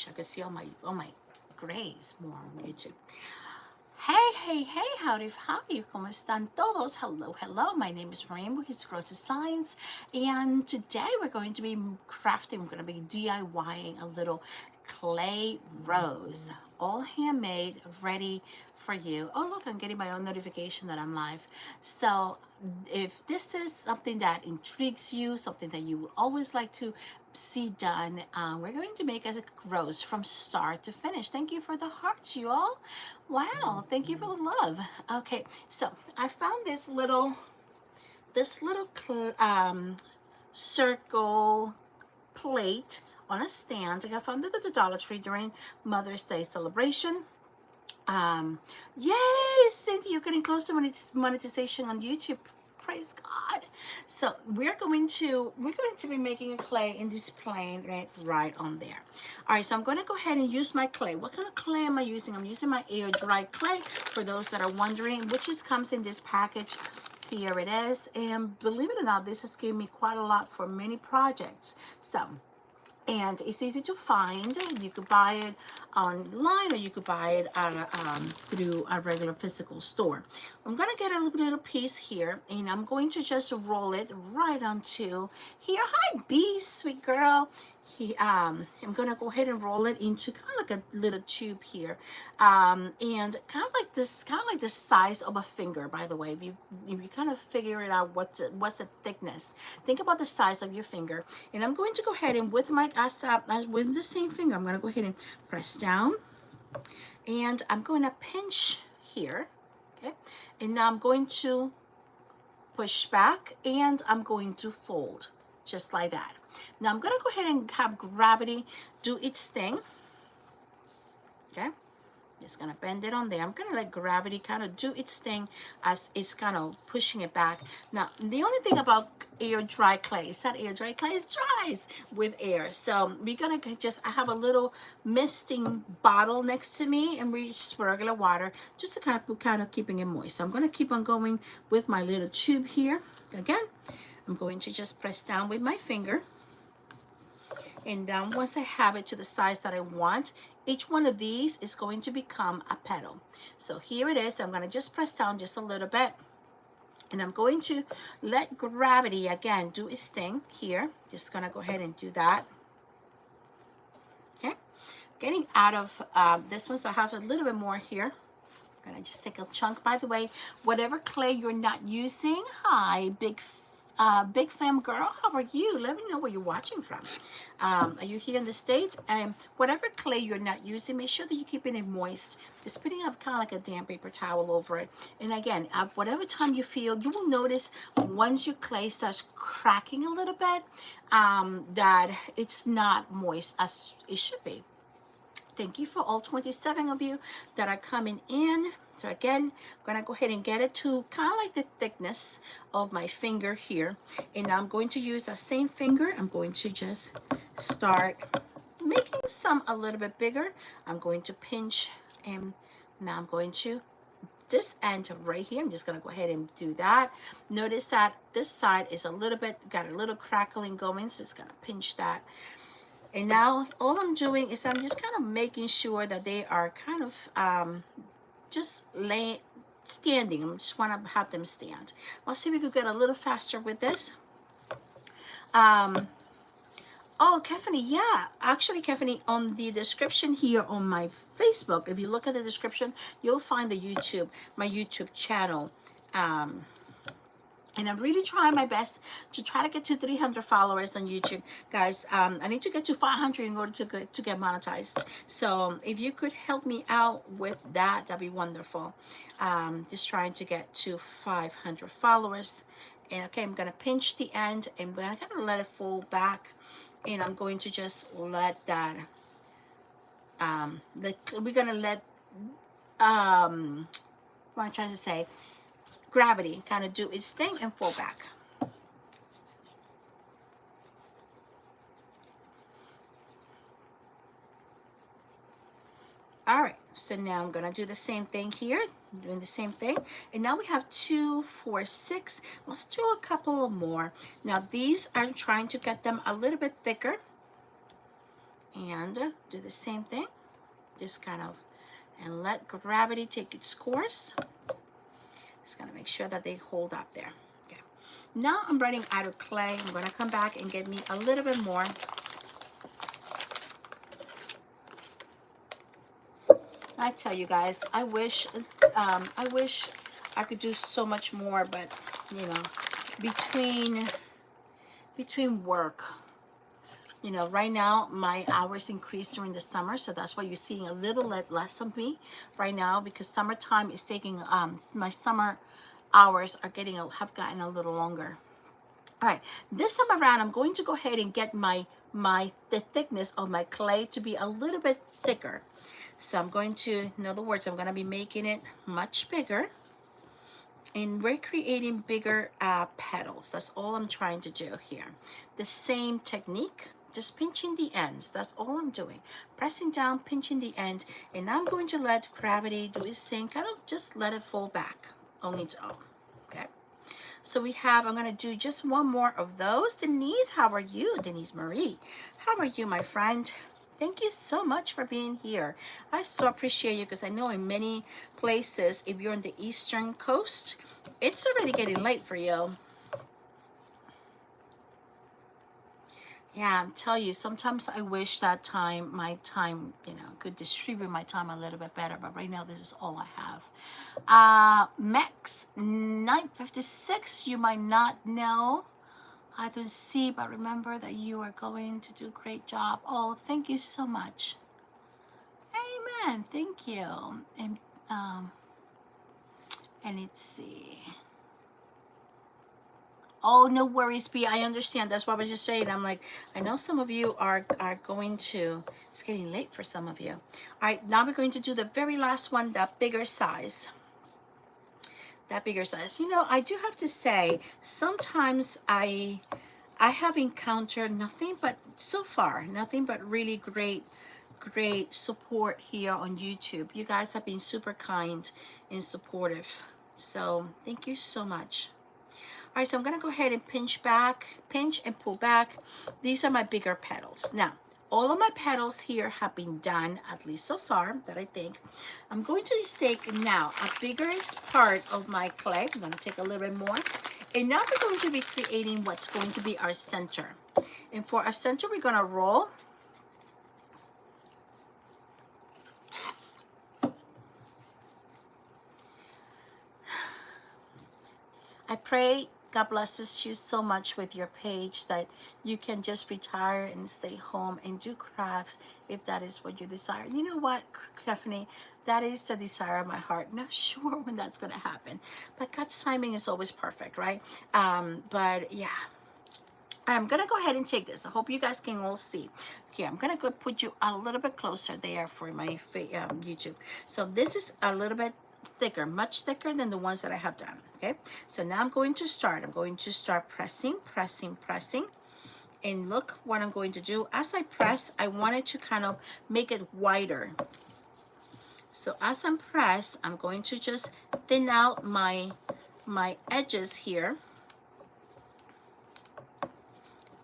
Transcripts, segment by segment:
wish I could see all my grays more on YouTube. Hey, hey, hey, howdy, ¿cómo están todos? Hello, hello, my name is Rainbow, his Gross Science, and today we're going to be crafting, we're going to be DIYing a little clay rose, all handmade, ready for you. Oh, look, I'm getting my own notification that I'm live. So if this is something that intrigues you, something that you would always like to see done, we're going to make a rose from start to finish. Thank you for the hearts, you all. Wow, thank you for the love. Okay, so I found this little circle plate on a stand. I found it at the Dollar Tree during Mother's Day celebration. Yay, Cynthia, you're getting close to monetization on YouTube. Praise God. So we're going to be making a clay and displaying it right on there. All right, so I'm going to go ahead and use my clay. What kind of clay am I using? I'm using my air dry clay, for those that are wondering, which comes in this package. Here it is, and believe it or not, this has given me quite a lot for many projects. And it's easy to find. You could buy it online, or you could buy it through a regular physical store. I'm gonna get a little piece here, and I'm going to just roll it right onto here. Hi, B, sweet girl. I'm gonna go ahead and roll it into kind of like a little tube here, and kind of like the size of a finger. By the way, if you kind of figure it out, what's the thickness, think about the size of your finger. And I'm going to go ahead and with with the same finger, I'm going to go ahead and press down, and I'm going to pinch here, okay, and now I'm going to push back, and I'm going to fold just like that. Now I'm going to go ahead and have gravity do its thing, okay. Just gonna bend it on there. I'm gonna let gravity kind of do its thing as it's kind of pushing it back. Now, the only thing about air dry clay is that air dry clay dries with air. So we're gonna I have a little misting bottle next to me, and we just regular water just to kind of keeping it moist. So I'm gonna keep on going with my little tube here. Again, I'm going to just press down with my finger. And then once I have it to the size that I want, each one of these is going to become a petal. So here it is. I'm going to just press down just a little bit, and I'm going to let gravity again do its thing here. Just going to go ahead and do that. Okay, getting out of this one, so I have a little bit more here. I'm going to just take a chunk. By the way, whatever clay you're not using, hi, Big Fam girl, how are you? Let me know where you're watching from. Are you here in the States? And whatever clay you're not using, make sure that you're keeping it moist. Just putting up kind of like a damp paper towel over it. And again, at whatever time you feel, you will notice once your clay starts cracking a little bit, that it's not moist as it should be. Thank you for all 27 of you that are coming in. So again, I'm going to go ahead and get it to kind of like the thickness of my finger here. And now I'm going to use that same finger. I'm going to just start making some a little bit bigger. I'm going to pinch, and now I'm going to this end right here. I'm just going to go ahead and do that. Notice that this side is got a little crackling going, so it's going to pinch that. And now all I'm doing is I'm just kind of making sure that they are kind of just standing. I just want to have them stand. Let's see if we could get a little faster with this. Oh, Kefany, yeah. Actually, Kefany, on the description here on my Facebook, if you look at the description, you'll find my YouTube channel. And I'm really trying my best to try to get to 300 followers on YouTube, guys. I need to get to 500 in order to get monetized. So if you could help me out with that, that'd be wonderful. Just trying to get to 500 followers. And okay, I'm gonna pinch the end, and I'm gonna kind of let it fall back, and I'm going to just let that. We're gonna let what am I trying to say? Gravity kind of do its thing and fall back. All right, so now I'm gonna do the same thing here, doing the same thing. And now we have 2, 4, 6. Let's do a couple more. Now these, I'm trying to get them a little bit thicker. and do the same thing. Just kind of, and let gravity take its course. Just gonna make sure that they hold up there. Okay. Now I'm running out of clay. I'm gonna come back and get me a little bit more. I tell you guys, I wish I could do so much more, but you know, between work, you know, right now my hours increased during the summer, so that's why you're seeing a little less of me right now, because summertime is taking my summer hours are getting have gotten a little longer. All right, this time around I'm going to go ahead and get the thickness of my clay to be a little bit thicker. So I'm going to, in other words, I'm going to be making it much bigger, and we're creating bigger petals. That's all I'm trying to do here. The same technique, just pinching the ends. That's all I'm doing. Pressing down, pinching the end, and I'm going to let gravity do its thing, kind of just let it fall back on its own. Okay. So we have, I'm going to do just one more of those. Denise, how are you? Denise Marie, how are you, my friend? Thank you so much for being here. I so appreciate you, because I know in many places, if you're on the Eastern Coast, it's already getting late for you. Yeah, I'm telling you, sometimes I wish that my time, you know, could distribute my time a little bit better, but right now this is all I have. Max 956, you might not know. I don't see, but remember that you are going to do a great job. Oh, thank you so much. Amen. Thank you. And let's see. Oh, no worries, B. I understand. That's what I was just saying. I'm like, I know some of you are going to, it's getting late for some of you. All right, now we're going to do the very last one, that bigger size. That bigger size. You know, I do have to say, sometimes I have encountered nothing but, so far, nothing but really great support here on YouTube. You guys have been super kind and supportive. So thank you so much. All right, so I'm going to go ahead and pinch and pull back. These are my bigger petals. Now, all of my petals here have been done, at least so far, that I think. I'm going to take now a bigger part of my clay. I'm going to take a little bit more. And now we're going to be creating what's going to be our center. And for our center, we're going to roll. I pray God blesses you so much with your page that you can just retire and stay home and do crafts if that is what you desire. You know what, Stephanie? That is the desire of my heart. Not sure when that's going to happen, but God's timing is always perfect, right? But yeah. I'm going to go ahead and take this. I hope you guys can all see. Okay, I'm going to go put you a little bit closer there for my YouTube. So this is a little bit thicker, much thicker than the ones that I have done. Okay, so now I'm going to start pressing. And look what I'm going to do. As I press, I wanted to kind of make it wider. So as I'm pressed, I'm going to just thin out my edges here.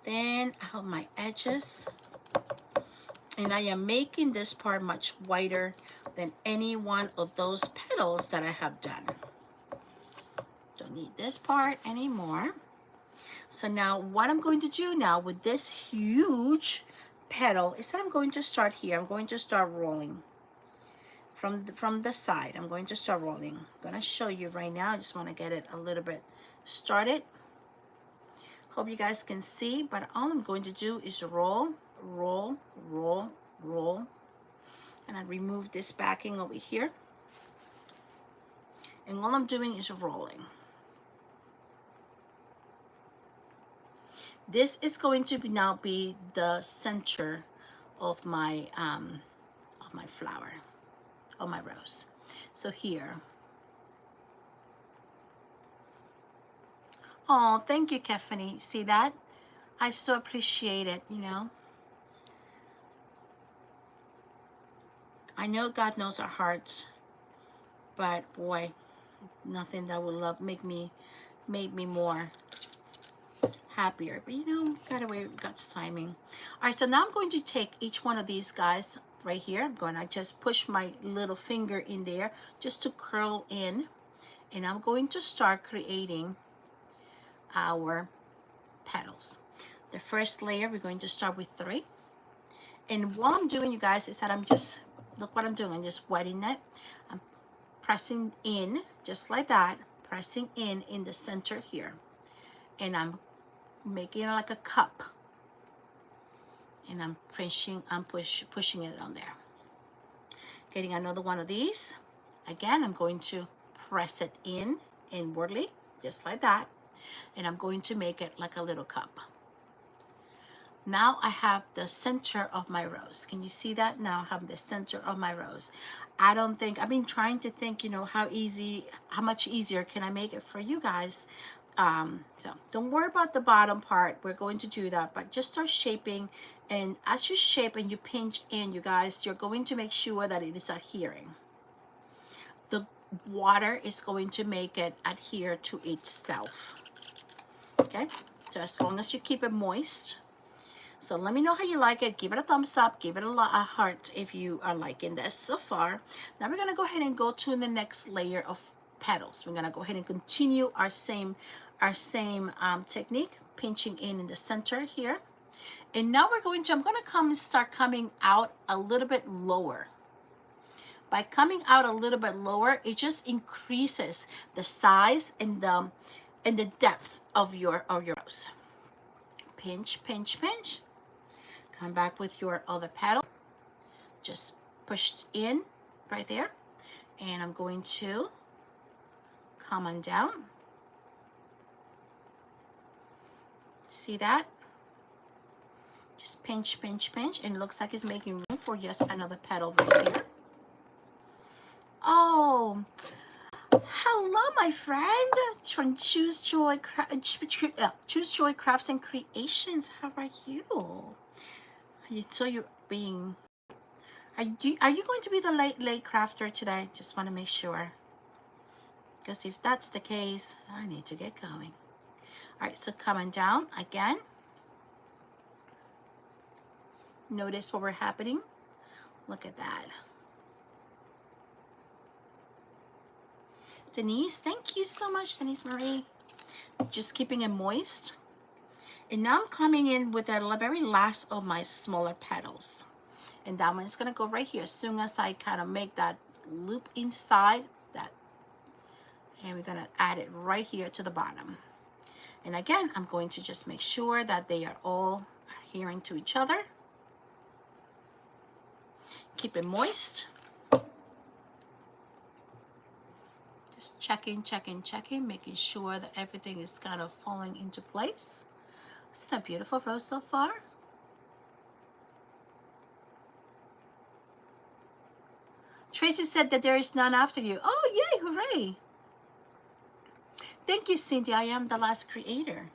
Thin out my edges. And I am making this part much wider than any one of those petals that I have done. Don't need this part anymore. So now what I'm going to do now with this huge petal is that I'm going to start here. I'm going to start rolling from the side. I'm going to start rolling. I'm going to show you right now. I just want to get it a little bit started. Hope you guys can see, but all I'm going to do is roll, roll, roll, roll. And I remove this backing over here. And all I'm doing is rolling. This is going to now be the center of my flower, of my rose. So here. Oh, thank you, Tiffany. See that? I so appreciate it, you know. I know God knows our hearts, but boy, nothing that would make me more happier. But you know, gotta wait God's timing. All right, so now I'm going to take each one of these guys right here. I'm going to just push my little finger in there just to curl in. And I'm going to start creating our petals. The first layer, we're going to start with 3. And what I'm doing, you guys, is that I'm just, look what I'm doing. I'm just wetting it. I'm pressing in, just like that, pressing in the center here. And I'm making it like a cup. And I'm pushing it on there. Getting another one of these. Again, I'm going to press it in inwardly, just like that. And I'm going to make it like a little cup. Now I have the center of my rose. Can you see that? Now I have the center of my rose. I don't think, I've been trying to think, you know, how much easier can I make it for you guys? So don't worry about the bottom part. We're going to do that, but just start shaping. And as you shape and you pinch in, you guys, you're going to make sure that it is adhering. The water is going to make it adhere to itself. Okay, so as long as you keep it moist. So let me know how you like it. Give it a thumbs up. Give it a heart if you are liking this so far. Now we're going to go ahead and go to the next layer of petals. We're going to go ahead and continue our same technique, pinching in the center here. And now I'm going to start coming out a little bit lower. By coming out a little bit lower, it just increases the size and the depth of your rose. Pinch, pinch, pinch. Come back with your other petal. Just pushed in right there. And I'm going to come on down. See that? Just pinch, pinch, pinch. And it looks like it's making room for just another petal right here. Oh, hello, my friend from Choose Joy Crafts and Creations. How are you? So you're being. Are you going to be the late crafter today? Just want to make sure. Because if that's the case, I need to get going. All right, so coming down again. Notice what we're happening. Look at that. Denise, thank you so much, Denise Marie. Just keeping it moist. And now I'm coming in with the very last of my smaller petals. And that one's gonna go right here as soon as I kind of make that loop inside that. And we're gonna add it right here to the bottom. And again, I'm going to just make sure that they are all adhering to each other. Keep it moist. Just checking, checking, checking, making sure that everything is kind of falling into place. Isn't that a beautiful rose so far? Tracy said that there is none after you. Oh, yay, hooray. Thank you, Cindy. I am the last creator.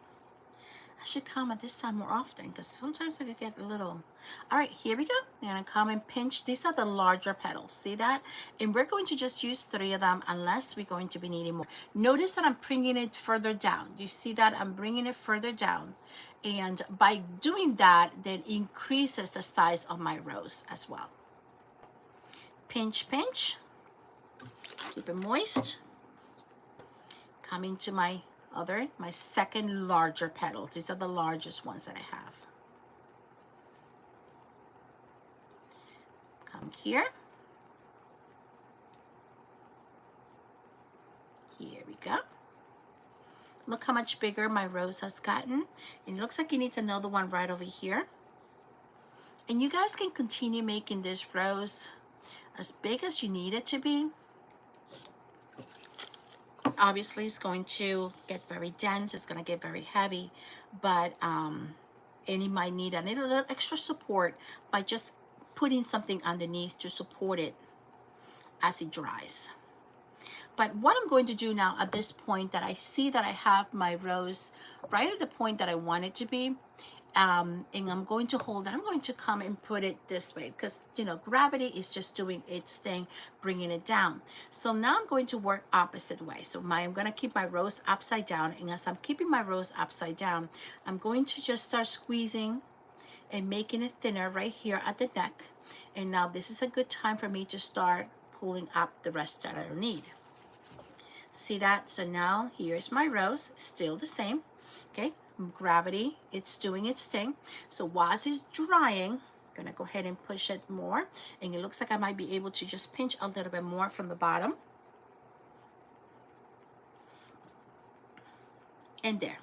I should come at this time more often because sometimes I could get a little. All right, here we go. I'm going to come and pinch. These are the larger petals. See that? And we're going to just use 3 of them unless we're going to be needing more. Notice that I'm bringing it further down. You see that? I'm bringing it further down. And by doing that, that increases the size of my rose as well. Pinch, pinch. Keep it moist. Coming to my second larger petals. These are the largest ones that I have. Come here. Here we go. Look how much bigger my rose has gotten. And it looks like you need another one right over here. And you guys can continue making this rose as big as you need it to be. Obviously, it's going to get very dense. It's going to get very heavy, but and you might need a little extra support by just putting something underneath to support it as it dries. But what I'm going to do now at this point that I see that I have my rose right at the point that I want it to be, and I'm going to hold it. I'm going to come and put it this way because, you know, gravity is just doing its thing, bringing it down. So now I'm going to work opposite way. So I'm going to keep my rose upside down. And as I'm keeping my rose upside down, I'm going to just start squeezing and making it thinner right here at the neck. And now this is a good time for me to start pulling up the rest that I don't need. See that? So now here's my rose, still the same. Okay, gravity, it's doing its thing. So whilst it's drying, I'm gonna go ahead and push it more, and it looks like I might be able to just pinch a little bit more from the bottom. And there.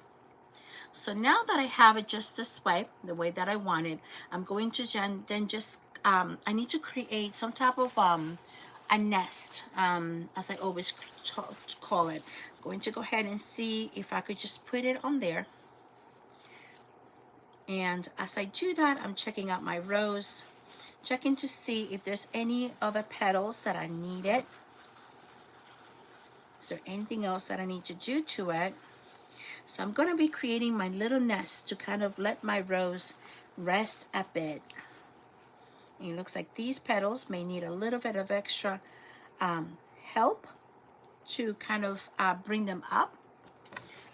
So now that I have it just this way, the way that I want it, I'm going to then just, I need to create some type of a nest, as I always call it. I'm going to go ahead and see if I could just put it on there. And as I do that, I'm checking out my rose, checking to see if there's any other petals that I needed. Is there anything else that I need to do to it? So I'm going to be creating my little nest to kind of let my rose rest a bit. And it looks like these petals may need a little bit of extra help to kind of bring them up.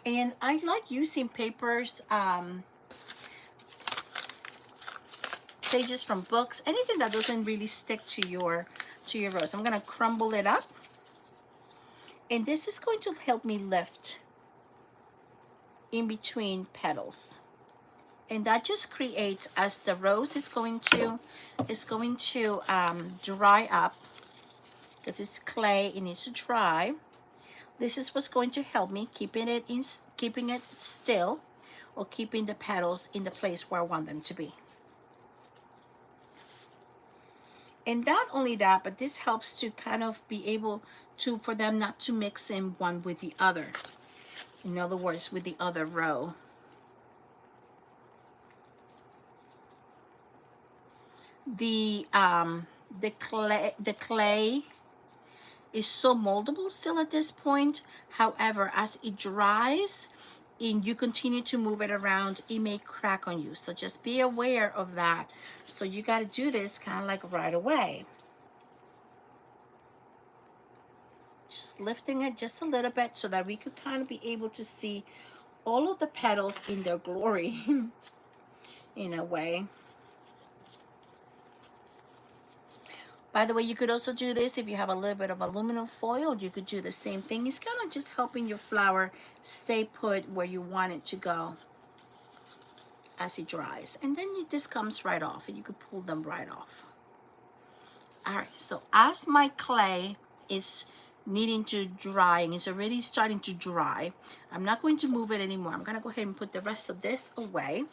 And I like using papers, pages from books, anything that doesn't really stick to your rose. I'm going to crumble it up. And this is going to help me lift in between petals. And that just creates, as the rose is going to dry up, because it's clay, it needs to dry. This is what's going to help me keeping it still, or keeping the petals in the place where I want them to be. And not only that, but this helps to kind of be able to, for them not to mix in one with the other. In other words, with the other row. The clay is so moldable still at this point. However, as it dries and you continue to move it around, it may crack on you. So just be aware of that. So you got to do this kind of like right away. Just lifting it just a little bit so that we could kind of be able to see all of the petals in their glory in a way. By the way, you could also do this if you have a little bit of aluminum foil. You could do the same thing. It's kind of just helping your flower stay put where you want it to go as it dries. And then this comes right off, and you could pull them right off. All right, so as my clay is needing to dry, and it's already starting to dry, I'm not going to move it anymore. I'm going to go ahead and put the rest of this away.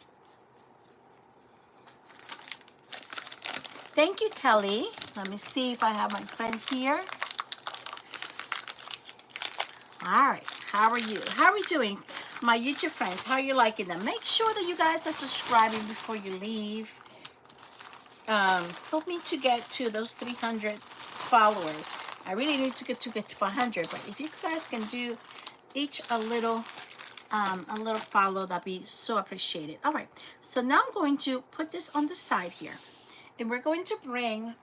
Thank you, Kelly. Let me see if I have my friends here. All right, how are you? How are we doing? My YouTube friends, how are you liking them? Make sure that you guys are subscribing before you leave. Help me to get to those 300 followers. I really need to get to 500, but if you guys can do each a little follow, that'd be so appreciated. All right, so now I'm going to put this on the side here. And we're going to bring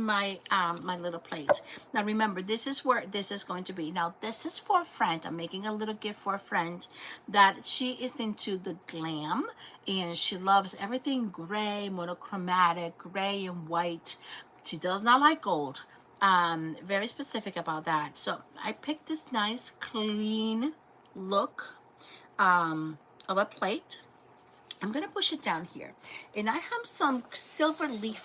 my my little plate. Now remember, this is where this is going to be. Now this is for a friend. I'm making a little gift for a friend that she is into the glam, and she loves everything gray, monochromatic, gray and white. She does not like gold. Very specific about that. So I picked this nice clean look of a plate. I'm gonna push it down here, and I have some silver leaves,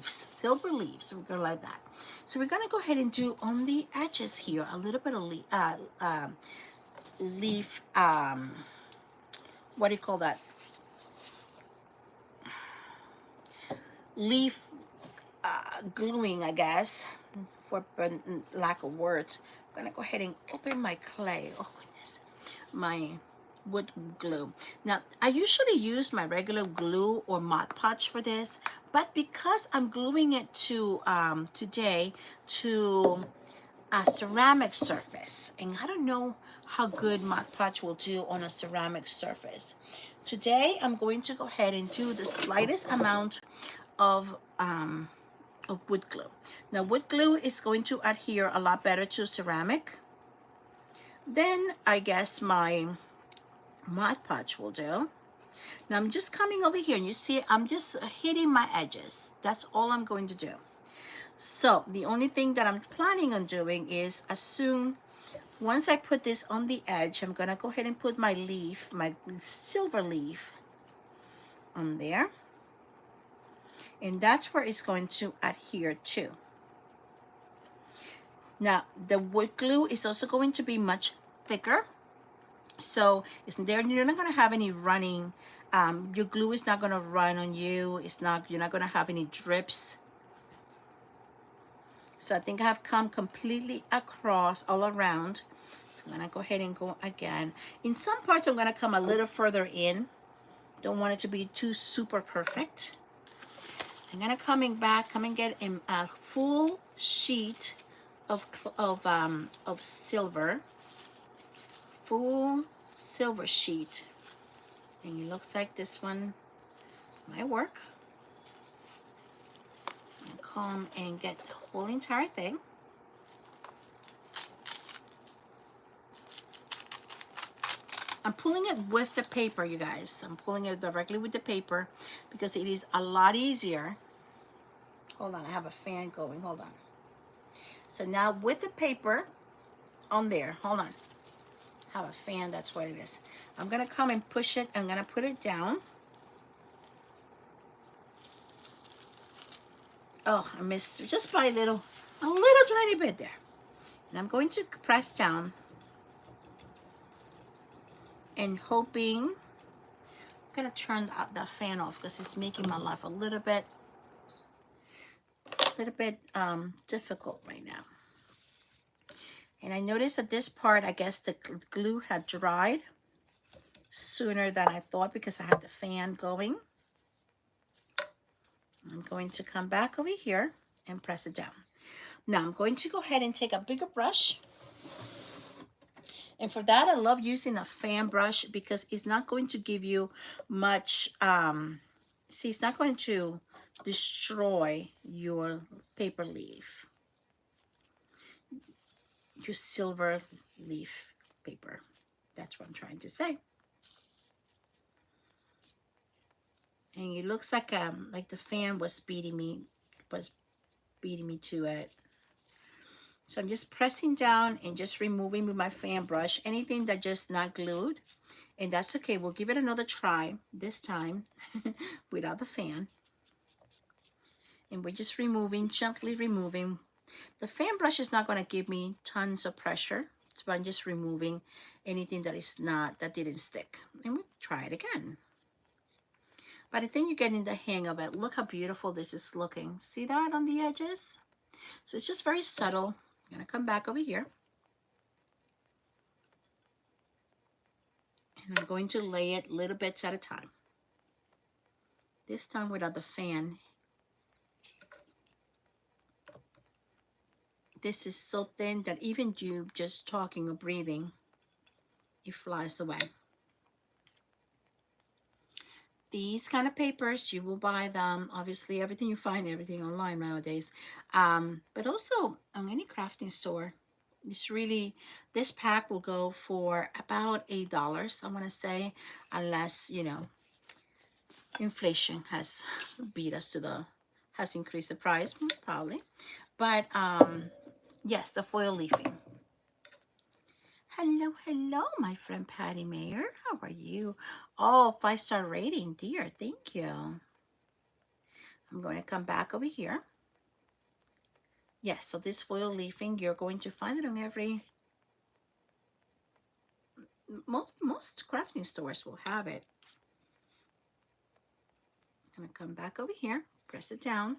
silver leaves. We're gonna like that. So we're gonna go ahead and do on the edges here a little bit of leaf. What do you call that? Leaf gluing, I guess, for lack of words. I'm gonna go ahead and open my clay. Oh goodness, my wood glue. Now I usually use my regular glue or Mod Podge for this, but because I'm gluing it to today to a ceramic surface, and I don't know how good Mod Podge will do on a ceramic surface, Today I'm going to go ahead and do the slightest amount of wood glue. Now wood glue is going to adhere a lot better to ceramic than I guess my Mod Podge will do. Now I'm just coming over here and you see I'm just hitting my edges. That's all I'm going to do. So the only thing that I'm planning on doing is once I put this on the edge, I'm gonna go ahead and put my leaf, my silver leaf on there. And that's where it's going to adhere to. Now the wood glue is also going to be much thicker. So you're not gonna have any running, your glue is not gonna run on you. You're not gonna have any drips. So I think I have come completely across all around. So I'm gonna go ahead and go again. In some parts I'm gonna come a little further in. Don't want it to be too super perfect. I'm gonna come and get a full sheet of silver, full silver sheet, and it looks like this one might work. And come and get the whole entire thing. I'm pulling it with the paper, you guys. I'm pulling it directly with the paper because it is a lot easier. Hold on, I have a fan going, hold on. So now with the paper on there, hold on. I have a fan, that's what it is. I'm gonna come and push it, I'm gonna put it down. Oh, I missed just by a little tiny bit there. And I'm going to press down and hoping, I'm gonna turn the fan off because it's making my life a little bit difficult right now. And I noticed at this part, I guess the glue had dried sooner than I thought because I had the fan going. I'm going to come back over here and press it down. Now I'm going to go ahead and take a bigger brush. And for that, I love using a fan brush because it's not going to give you much, see, it's not going to destroy your paper leaf, your silver leaf paper. That's what I'm trying to say. And it looks like the fan was beating me to it. So I'm just pressing down and just removing with my fan brush anything that just not glued. And that's okay. We'll give it another try this time without the fan. And we're just gently removing. The fan brush is not going to give me tons of pressure, but I'm just removing anything that didn't stick. And we'll try it again. But I think you're getting the hang of it. Look how beautiful this is looking. See that on the edges? So it's just very subtle. I'm going to come back over here. And I'm going to lay it little bits at a time. This time without the fan. This is so thin that even you just talking or breathing, it flies away. These kind of papers, you will buy them, obviously everything you find, everything online nowadays, but also on any crafting store. This pack will go for about $8, I want to say, unless, inflation has has increased the price, probably. But yes, the foil leafing. Hello, my friend Patty Mayer. How are you? Oh, 5-star rating, dear. Thank you. I'm going to come back over here. Yes, so this foil leafing, you're going to find it on most crafting stores will have it. I'm going to come back over here, press it down.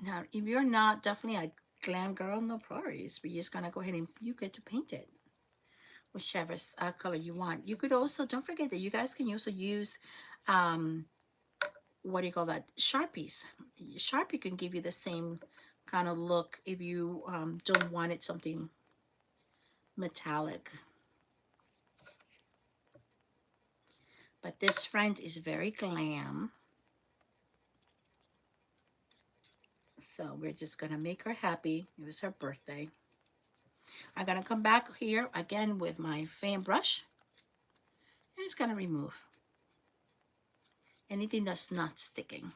Now, if you're not definitely a glam girl, no worries. We're just going to go ahead and you get to paint it. Whichever color you want. You could also, don't forget that you guys can also use, what do you call that? Sharpies. Sharpie can give you the same kind of look if you don't want it something metallic. But this friend is very glam. So we're just going to make her happy. It was her birthday. I'm going to come back here again with my fan brush. I'm just going to remove anything that's not sticking.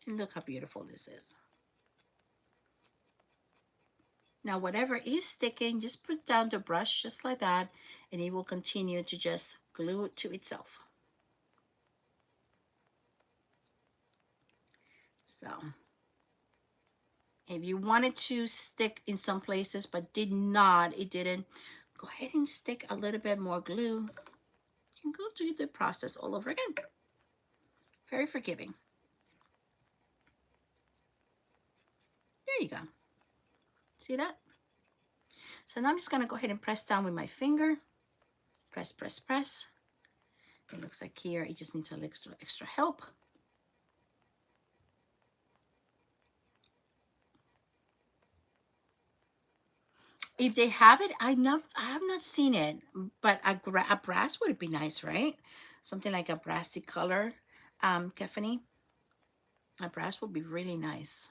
And look how beautiful this is. Now, whatever is sticking, just put down the brush just like that, and it will continue to just glue it to itself. So, if you wanted to stick in some places but did not, it didn't, go ahead and stick a little bit more glue and go through the process all over again. Very forgiving. There you go. See that? So now I'm just going to go ahead and press down with my finger. Press, press, press. It looks like here it just needs a little extra help. If they have it, I have not seen it, but a brass would be nice, right? Something like a brassy color, Tiffany. A brass would be really nice.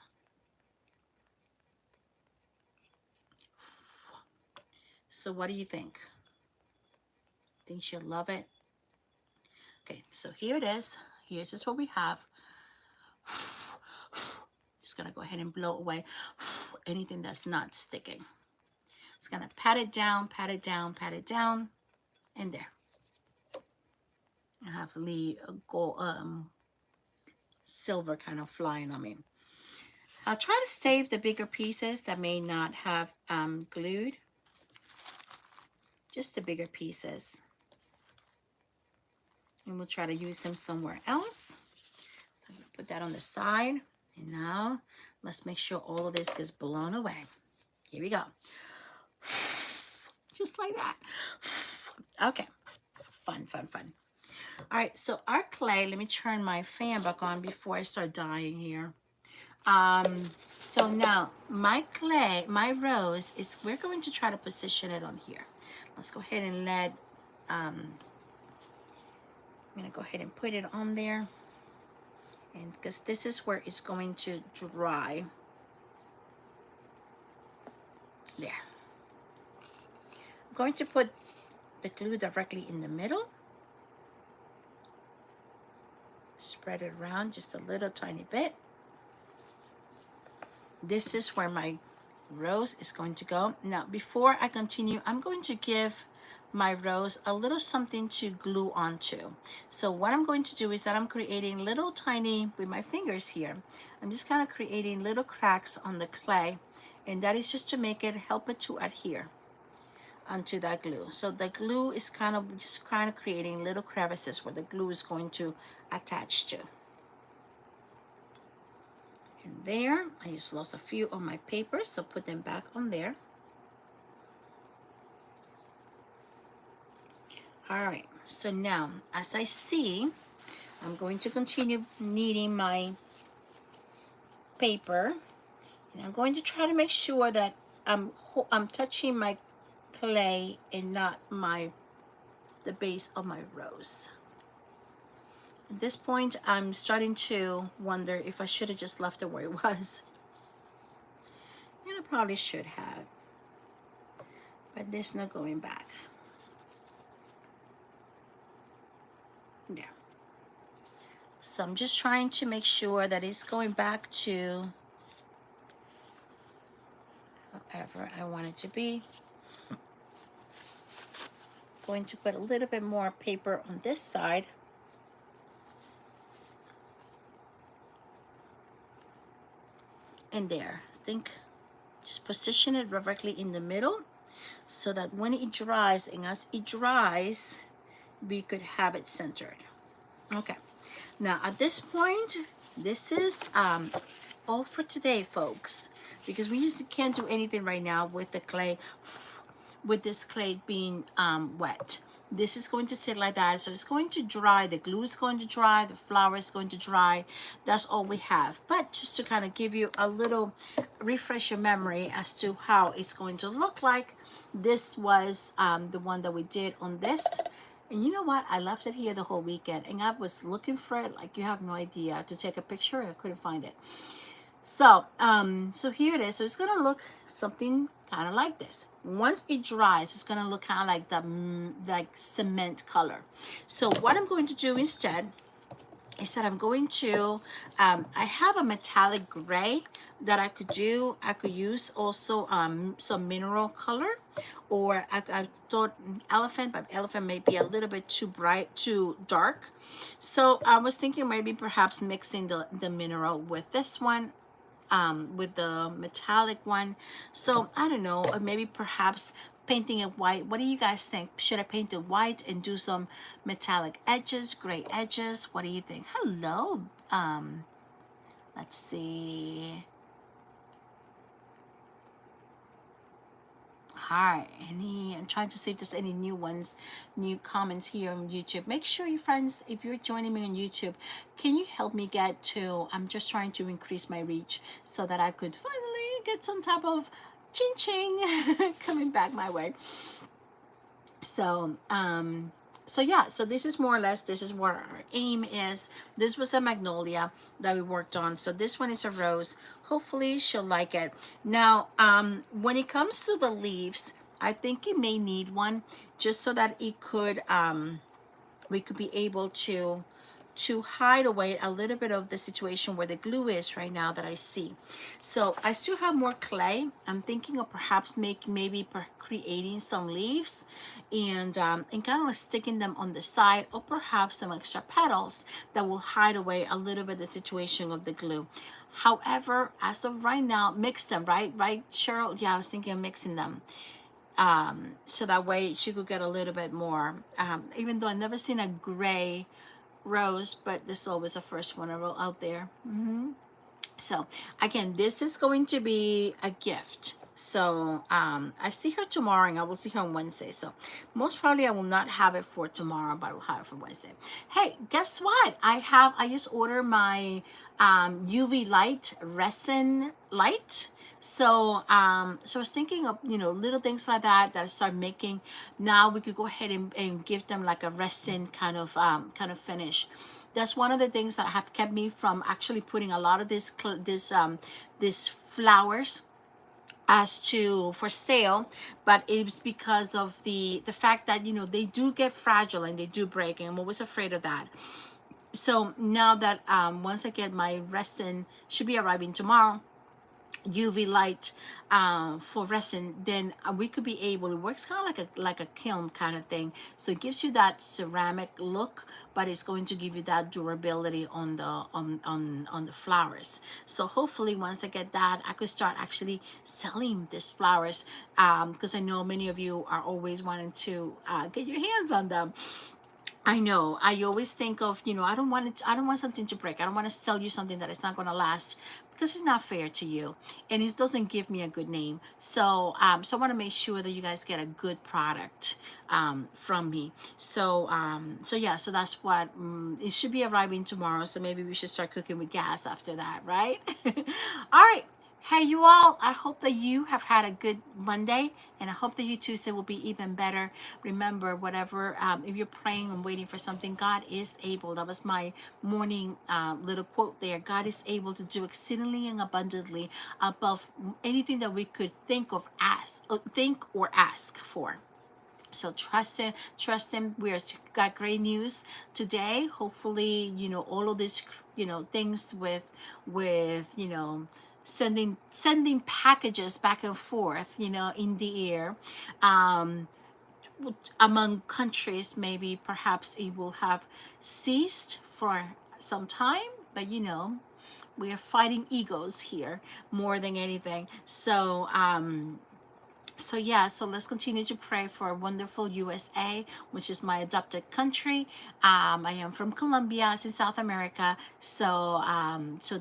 So what do you think? Think she'll love it? Okay, so here it is. Here's just what we have. Just gonna go ahead and blow away anything that's not sticking. Just gonna pat it down, pat it down, pat it down, and there. I have gold, silver kind of flying on me. I'll try to save the bigger pieces that may not have glued. Just the bigger pieces. And we'll try to use them somewhere else. So I'm going to put that on the side. And now let's make sure all of this gets blown away. Here we go. Just like that. Okay. Fun, fun, fun. All right, so our clay, let me turn my fan back on before I start dying here. So now my clay, my rose is, we're going to try to position it on here. Let's go ahead and let, I'm going to go ahead and put it on there. And because this is where it's going to dry. There. I'm going to put the glue directly in the middle. Spread it around just a little tiny bit. This is where my rose is going to go. Now, before I continue, I'm going to give my rose a little something to glue onto. So what I'm going to do is that I'm creating little tiny, with my fingers here, I'm just kind of creating little cracks on the clay, and that is just to make it, help it to adhere onto that glue. So the glue is kind of creating little crevices where the glue is going to attach to. And there, I just lost a few on my paper, so put them back on there. All right, so now, as I see, I'm going to continue kneading my paper, and I'm going to try to make sure that I'm touching my clay and not the base of my rose. At this point, I'm starting to wonder if I should have just left it where it was. And I probably should have. But there's no going back. There. So I'm just trying to make sure that it's going back to however I want it to be. Going to put a little bit more paper on this side. And there, I think just position it directly in the middle so that when it dries, and as it dries, we could have it centered. Okay, now at this point, this is all for today, folks, because we just can't do anything right now with the clay. with this clay being wet. This is going to sit like that, so it's going to dry. The glue is going to dry, the flour is going to dry. That's all we have. But just to kind of give you a little refresh your memory as to how it's going to look like, this was the one that we did on this. And you know what? I left it here the whole weekend, and I was looking for it like you have no idea, to take a picture, and I couldn't find it. So, so here it is. So it's gonna look something kind of like this. Once it dries, it's gonna look kind of like the like cement color. So what I'm going to do instead is that I'm going to, I have a metallic gray that I could do. I could use also some mineral color, or I thought elephant, but elephant may be a little bit too bright, too dark. So I was thinking maybe perhaps mixing the mineral with this one, with the metallic one. So I don't know, or maybe perhaps painting it white. What do you guys think? Should I paint it white and do some metallic edges, gray edges? What do you think? Hello. Let's see. Hi, I'm trying to see if there's any new ones, new comments here on YouTube. Make sure, you friends, if you're joining me on YouTube, can you help me get to, I'm just trying to increase my reach so that I could finally get some type of ching ching coming back my way. So, so yeah, so this is more or less, this is what our aim is. This was a magnolia that we worked on. So this one is a rose. Hopefully she'll like it. Now, when it comes to the leaves, I think you may need one just so that it could, we could be able to hide away a little bit of the situation where the glue is right now that I see. So I still have more clay. I'm thinking of perhaps maybe creating some leaves and kind of sticking them on the side, or perhaps some extra petals that will hide away a little bit the situation of the glue. However, as of right now, mix them, right, Cheryl? Yeah, I was thinking of mixing them. So that way she could get a little bit more, even though I've never seen a gray rose, but this is always the first one I wrote out there. So again, this is going to be a gift. So I see her tomorrow, and I will see her on Wednesday. So most probably I will not have it for tomorrow, but I will have it for Wednesday. Hey, guess what? I just ordered my UV light resin light. So so I was thinking of, you know, little things like that I start making. Now we could go ahead and give them like a resin kind of finish. That's one of the things that have kept me from actually putting a lot of this flowers as to for sale, but it's because of the fact that, you know, they do get fragile and they do break, and I'm always afraid of that. So now that once I get my resin, should be arriving tomorrow, UV light for resin, then we could be able, it works kind of like a kiln kind of thing, so it gives you that ceramic look, but it's going to give you that durability on the on the flowers. So hopefully once I get that, I could start actually selling these flowers, because I know many of you are always wanting to get your hands on them. I know. I always think of, you know, I don't want it. I don't want something to break. I don't want to sell you something that is not going to last, because it's not fair to you, and it doesn't give me a good name. So, so I want to make sure that you guys get a good product from me. So, so yeah. So that's what it should be arriving tomorrow. So maybe we should start cooking with gas after that, right? All right. Hey, you all, I hope that you have had a good Monday, and I hope that your Tuesday will be even better. Remember, whatever, if you're praying and waiting for something, God is able. That was my morning little quote there. God is able to do exceedingly and abundantly above anything that we could think or ask for. So trust him, trust him. We got great news today. Hopefully, you know, all of this, you know, things with you know, sending packages back and forth, you know, in the air, among countries, maybe perhaps it will have ceased for some time, but you know, we are fighting egos here more than anything. So So yeah, so let's continue to pray for wonderful USA, which is my adopted country. I am from Colombia, it's in South America. So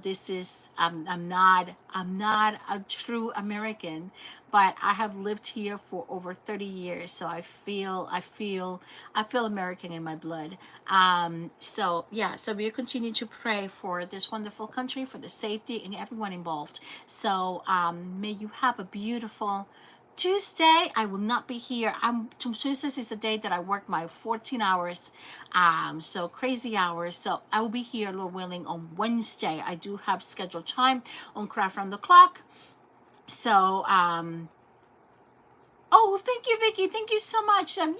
this is I'm not a true American, but I have lived here for over 30 years. So I feel American in my blood. So yeah, so we continue to pray for this wonderful country, for the safety and everyone involved. So may you have a beautiful Tuesday. I will not be here. Tuesdays is the day that I work my 14 hours, so crazy hours. So I will be here, Lord willing, on Wednesday. I do have scheduled time on Craft Round the Clock. So oh, thank you, Vicky. Thank you so much. Yay,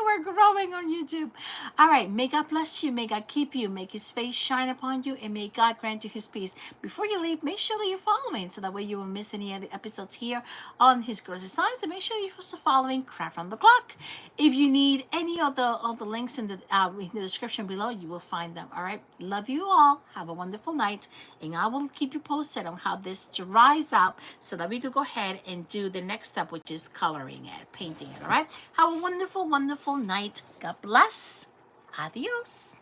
we're growing on YouTube. All right, may God bless you. May God keep you. Make his face shine upon you. And may God grant you his peace. Before you leave, make sure that you're following so that way you won't miss any of the episodes here on His Gracious Signs. And make sure you're also following Craft on the Clock. If you need any of the links in the description below, you will find them. All right, love you all. Have a wonderful night. And I will keep you posted on how this dries out so that we could go ahead and do the next step, which is coloring it, painting it. All right. Have a wonderful, wonderful night. God bless. Adios.